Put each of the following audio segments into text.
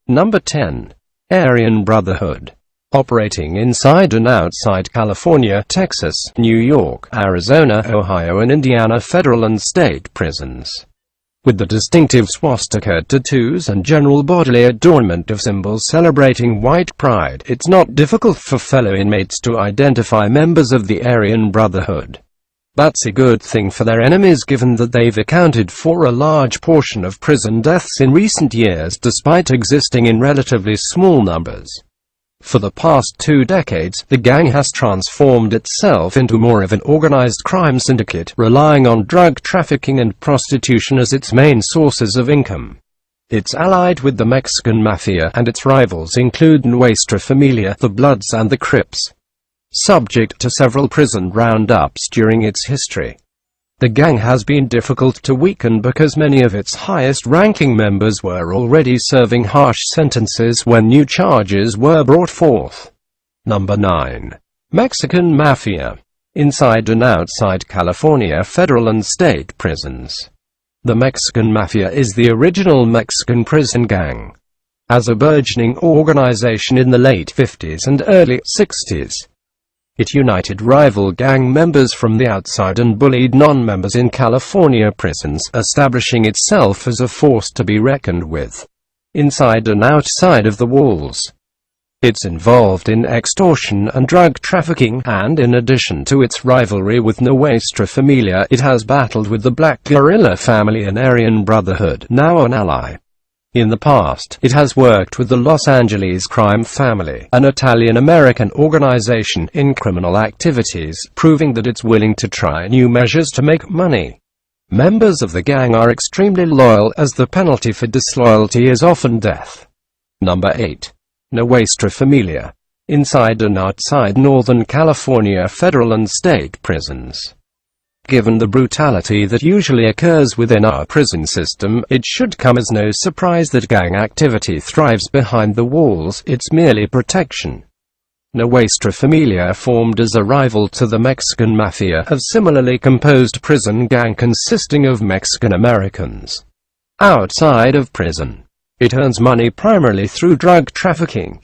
Number 10. Aryan Brotherhood. Operating inside and outside California, Texas, New York, Arizona, Ohio and Indiana federal and state prisons. With the distinctive swastika tattoos and general bodily adornment of symbols celebrating white pride, it's not difficult for fellow inmates to identify members of the Aryan Brotherhood. That's a good thing for their enemies, given that they've accounted for a large portion of prison deaths in recent years despite existing in relatively small numbers. For the past 2 decades, the gang has transformed itself into more of an organized crime syndicate, relying on drug trafficking and prostitution as its main sources of income. It's allied with the Mexican Mafia, and its rivals include Nuestra Familia, the Bloods and the Crips. Subject to several prison roundups during its history, the gang has been difficult to weaken because many of its highest-ranking members were already serving harsh sentences when new charges were brought forth. Number 9. Mexican Mafia. Inside and outside California federal and state prisons. The Mexican Mafia is the original Mexican prison gang. As a burgeoning organization in the late 50s and early 60s, it united rival gang members from the outside and bullied non-members in California prisons, establishing itself as a force to be reckoned with, inside and outside of the walls. It's involved in extortion and drug trafficking, and in addition to its rivalry with Nuestra Familia, it has battled with the Black Guerrilla family and Aryan Brotherhood, now an ally. In the past, it has worked with the Los Angeles Crime Family, an Italian-American organization, in criminal activities, proving that it's willing to try new measures to make money. Members of the gang are extremely loyal, as the penalty for disloyalty is often death. Number 8. Nuestra Familia. Inside and outside Northern California federal and state prisons. Given the brutality that usually occurs within our prison system, it should come as no surprise that gang activity thrives behind the walls. It's merely protection. Nuestra Familia formed as a rival to the Mexican Mafia, a similarly composed prison gang consisting of Mexican Americans. Outside of prison, it earns money primarily through drug trafficking,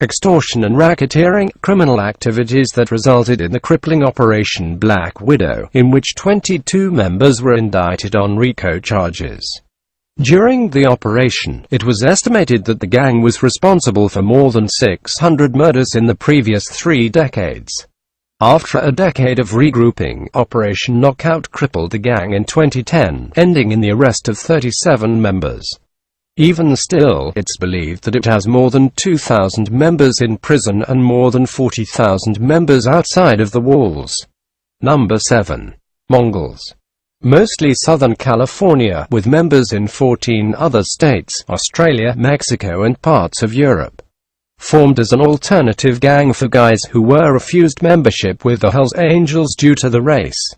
extortion and racketeering, criminal activities that resulted in the crippling Operation Black Widow, in which 22 members were indicted on RICO charges. During the operation, it was estimated that the gang was responsible for more than 600 murders in the previous 3 decades. After a decade of regrouping, Operation Knockout crippled the gang in 2010, ending in the arrest of 37 members. Even still, it's believed that it has more than 2,000 members in prison and more than 40,000 members outside of the walls. Number 7. Mongols. Mostly Southern California, with members in 14 other states, Australia, Mexico and parts of Europe. Formed as an alternative gang for guys who were refused membership with the Hells Angels due to the race.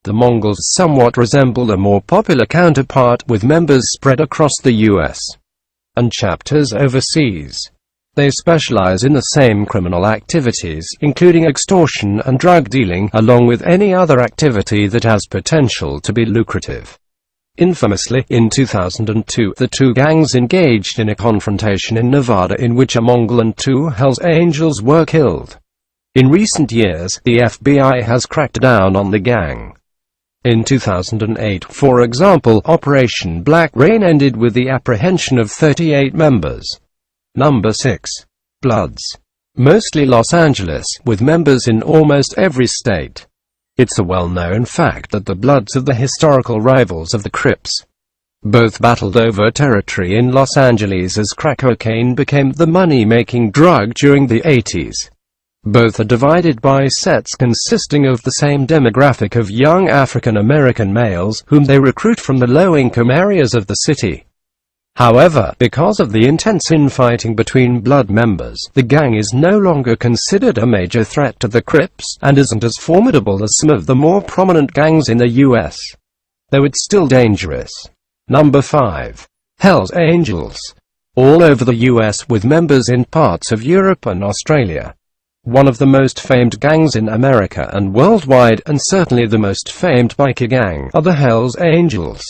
The Mongols somewhat resemble a more popular counterpart, with members spread across the U.S. and chapters overseas. They specialize in the same criminal activities, including extortion and drug dealing, along with any other activity that has potential to be lucrative. Infamously, in 2002, the two gangs engaged in a confrontation in Nevada in which a Mongol and 2 Hells Angels were killed. In recent years, the FBI has cracked down on the gang. In 2008, for example, Operation Black Rain ended with the apprehension of 38 members. Number 6. Bloods. Mostly Los Angeles, with members in almost every state. It's a well-known fact that the Bloods are the historical rivals of the Crips. Both battled over territory in Los Angeles as crack cocaine became the money-making drug during the 80s. Both are divided by sets consisting of the same demographic of young African-American males, whom they recruit from the low-income areas of the city. However, because of the intense infighting between Blood members, the gang is no longer considered a major threat to the Crips, and isn't as formidable as some of the more prominent gangs in the U.S. Though it's still dangerous. Number 5. Hells Angels. All over the U.S. with members in parts of Europe and Australia. One of the most famed gangs in America and worldwide, and certainly the most famed biker gang, are the Hells Angels.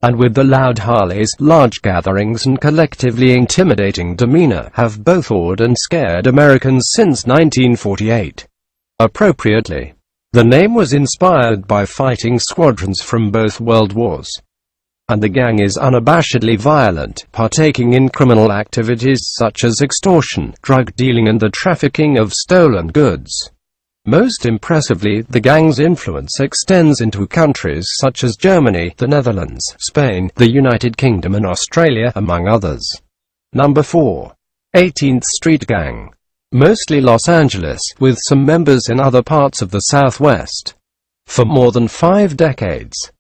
and with the loud Harleys, large gatherings and collectively intimidating demeanor, have both awed and scared Americans since 1948. Appropriately, the name was inspired by fighting squadrons from both world wars. And the gang is unabashedly violent, partaking in criminal activities such as extortion, drug dealing and the trafficking of stolen goods. Most impressively, the gang's influence extends into countries such as Germany, the Netherlands, Spain, the United Kingdom and Australia, among others. Number 4. 18th Street Gang. Mostly Los Angeles, with some members in other parts of the Southwest. For more than 5 decades,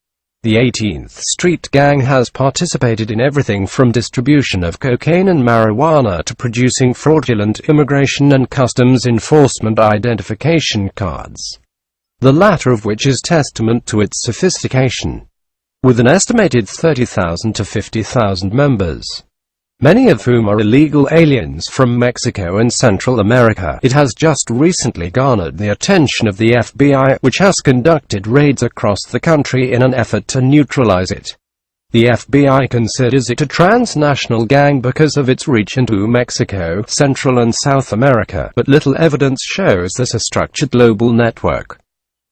the 18th Street Gang has participated in everything from distribution of cocaine and marijuana to producing fraudulent immigration and customs enforcement identification cards, the latter of which is testament to its sophistication. With an estimated 30,000 to 50,000 members, many of whom are illegal aliens from Mexico and Central America, it has just recently garnered the attention of the FBI, which has conducted raids across the country in an effort to neutralize it. The FBI considers it a transnational gang because of its reach into Mexico, Central and South America, but little evidence shows this a structured global network.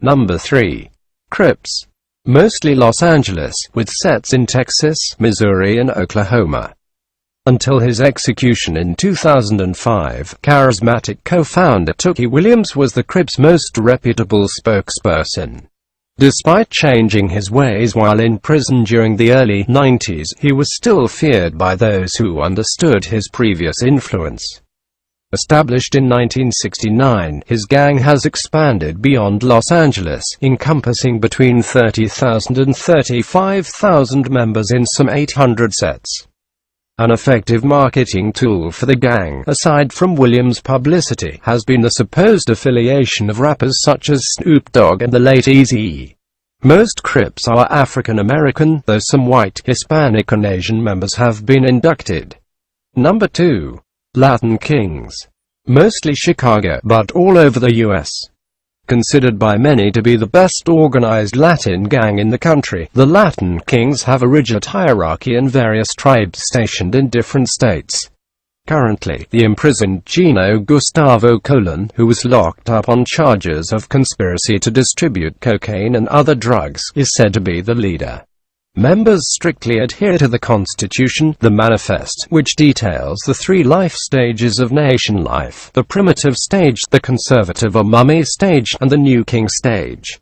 Number 3. Crips. Mostly Los Angeles, with sets in Texas, Missouri and Oklahoma. Until his execution in 2005, charismatic co-founder Tookie Williams was the Crips' most reputable spokesperson. Despite changing his ways while in prison during the early 90s, he was still feared by those who understood his previous influence. Established in 1969, his gang has expanded beyond Los Angeles, encompassing between 30,000 and 35,000 members in some 800 sets. An effective marketing tool for the gang, aside from Williams' publicity, has been the supposed affiliation of rappers such as Snoop Dogg and the late Eazy-E. Most Crips are African American, though some white, Hispanic and Asian members have been inducted. Number 2. Latin Kings. Mostly Chicago, but all over the U.S. Considered by many to be the best organized Latin gang in the country, the Latin Kings have a rigid hierarchy and various tribes stationed in different states. Currently, the imprisoned Gino Gustavo Colon, who was locked up on charges of conspiracy to distribute cocaine and other drugs, is said to be the leader. Members strictly adhere to the Constitution, the Manifest, which details the 3 life stages of nation life: the primitive stage, the conservative or mummy stage, and the new king stage.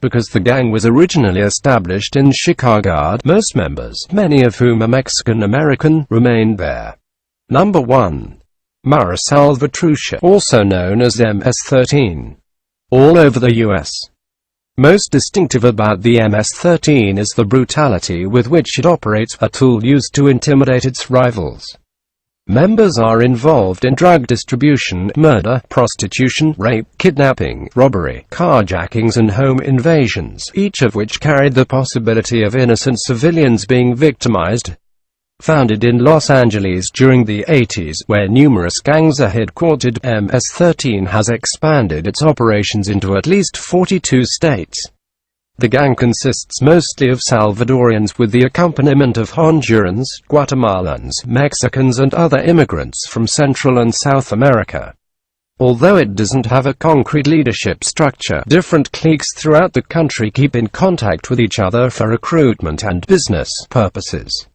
Because the gang was originally established in Chicago, most members, many of whom are Mexican-American, remain there. Number 1. Mara Salvatrucha, also known as MS-13. All over the U.S. Most distinctive about the MS-13 is the brutality with which it operates, a tool used to intimidate its rivals. Members are involved in drug distribution, murder, prostitution, rape, kidnapping, robbery, carjackings and home invasions, each of which carried the possibility of innocent civilians being victimized. Founded in Los Angeles during the 80s, where numerous gangs are headquartered, MS-13 has expanded its operations into at least 42 states. The gang consists mostly of Salvadorians with the accompaniment of Hondurans, Guatemalans, Mexicans and other immigrants from Central and South America. Although it doesn't have a concrete leadership structure, different cliques throughout the country keep in contact with each other for recruitment and business purposes.